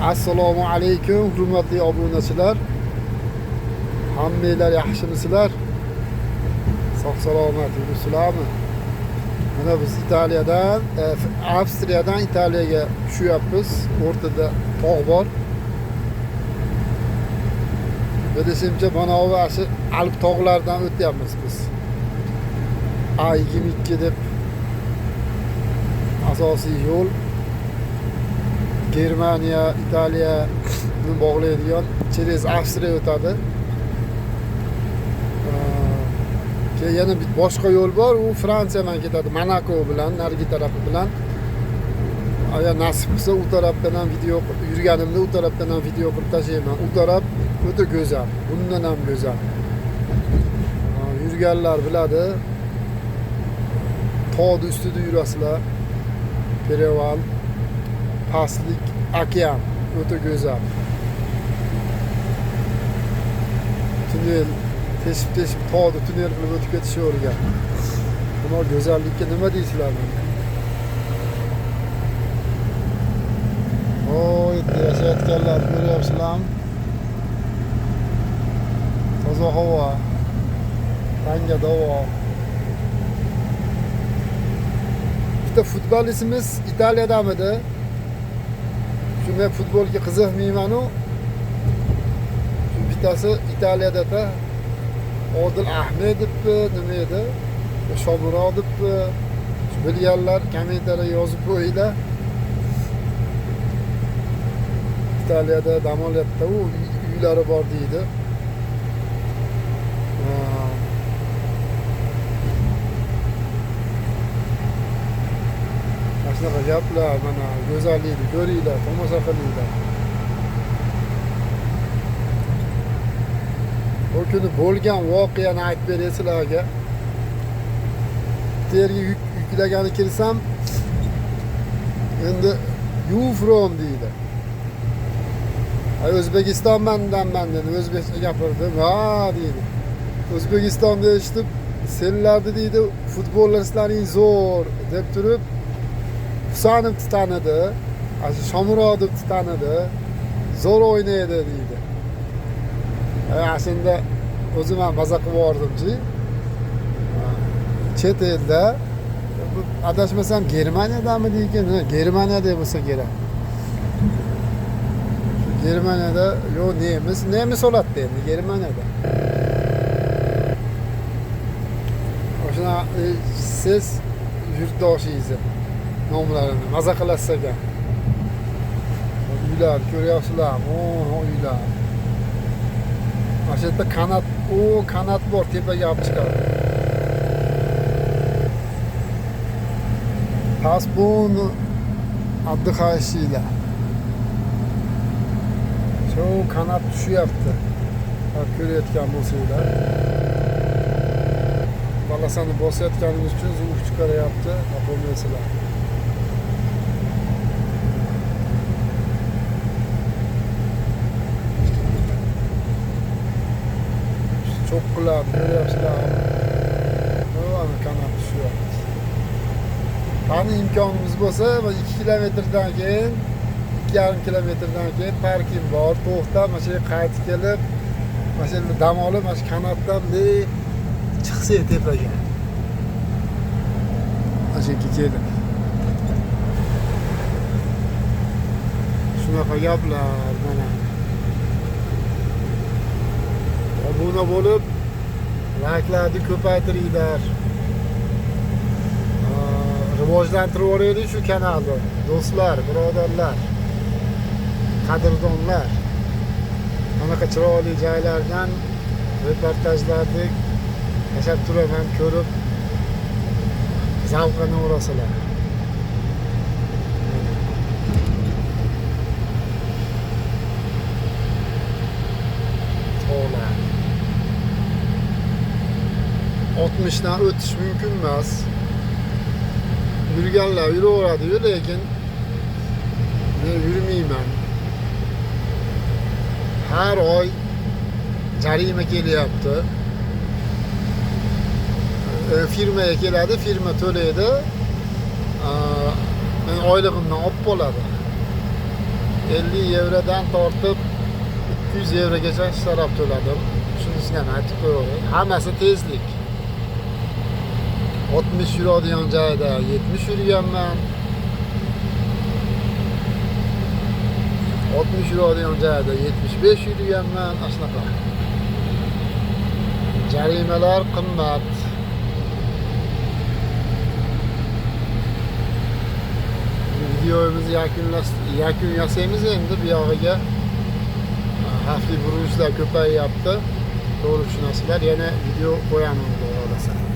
Assalomu alaykum hurmatli obunachilar. Hammanglar yaxshimisizlar? Sog' salomat yuribsizlarmi? Mana biz Italiyadan, Avstriyadan Italiyaga tushyapmiz. O'rtada tog' bor. Bilishimcha mana bu shu Alp tog'laridan o'tyapmiz biz. A22 deb asosiy yo'l Germaniya, Italiyani bog'laydigan через Avstriya o'tadi. Keyin yana boshqa yo'l bor, u Fransiyadan ketadi, Monako bilan, narigi tarafi bilan. Agar nasib qilsa u tarafdan ham video yurganimda u tarafdan ham video qilib tashlayman. U taraf o'ta go'zal, bundan ham go'zal. Yurganlar biladi. Tog' ustida yurasizlar. Pereval, pastlik, okean, o'ta go'zal. Tunnel teshib tog'ni tunnel qilib o'tib ketishavergan. Buni go'zallikka nima deysizlar meni? Oy, yashayotganlar ko'ryapsizlarmi? Toza havo, tanga havo. Bitta futbolistimiz Italiyadamidi. Shunday futbolga qiziqmayman-u. Bittasi Italiyada Odil Ahmedovni nima edi? Shomurodovni bilganlar kommentariyga yozib qo'yinglar. Italiyada dam olyapti, u uylari bor deydi. Shunaqa gaplar, mana go'zallikni ko'ringlar, tomosha qilinglar. O kuni bo'lgan voqeani aytib beray sizlarga. Terga yuklagani kirsam, endi you from deydi. O'zbekistonmandan dedi, o'zbekcha gapirdim. Ha deydi. O'zbekistonda eshitib, senlarni deydi, futbolchilaring zo'r deb turib, Husanovni tanidi, Shomurodovni tanidi, zo'r o'ynaydi deydi. Aslında o'zim ham maza qilib yordimchi. Chet elda adashmasam Germaniyadami deykin, Germaniyada bo'lsa kerak. Germaniyada yo'q, nemis oladi endi Germaniyada. O'shana siz yurtdoshingizni nomlarini maza qilasiz ekan. Uylar ko'ryapsizlarmi? Uylar. Mana shu yerda kanat bor, tepaga olib chiqadi. Past buni отдыхающийlar. Shu kanat tushyapti. Ko'rayotgan bo'lsanglar. Balasani bosayotganimiz uchun zvuk chiqaryapti, topolmaysizlar. Cho'qqilar, ko'ryapsizlarmi? Mana kanat tushyapti. Qani imkonimiz bo'lsa, 2 kilometrdan keyin, 2,5 kilometrdan keyin parking bor, to'xtab, mana shu yerga qaytib kelib, mana shu yerda dam olib, mana shu kanatdan chiqsak tepaga. Mana shu yerga kelib. Shunaqa gaplar mana. Obuna bo'lib, like'larni ko'paytiringlar. Rivojlantirib yuboraylik shu kanalni. Do'stlar, birodarlar, qadrdonlar. Bunaqa chiroyli joylardan reportajlarni yashab turaman, ko'rib zavqlanib o'rasizlar. To'g'ri. 60 dan o'tish mumkin emas. Yurganlar yuraveradi, lekin men yurmayman. Har oy jarima kelyapti. Firmaga keladi, firma to'laydi. Men oylig'imdan olib qoladi. 50 eurodan tortib 200 eurogacha sarf to'ladim. Shunisini ham aytib qo'yaman. Hammasi tezlik. 60 yuradigan joyda 70 yurganman. 60 yuradigan joyda 75 yurganman. Ashunaqa. Jarimalar qimmat. Videomizni yakun yasaymiz endi bu yog'iga. Xavfli buruvchilar ko'payyapti. To'g'ri tushunasizlar. Yana video qo'yaman, xudo xolasa.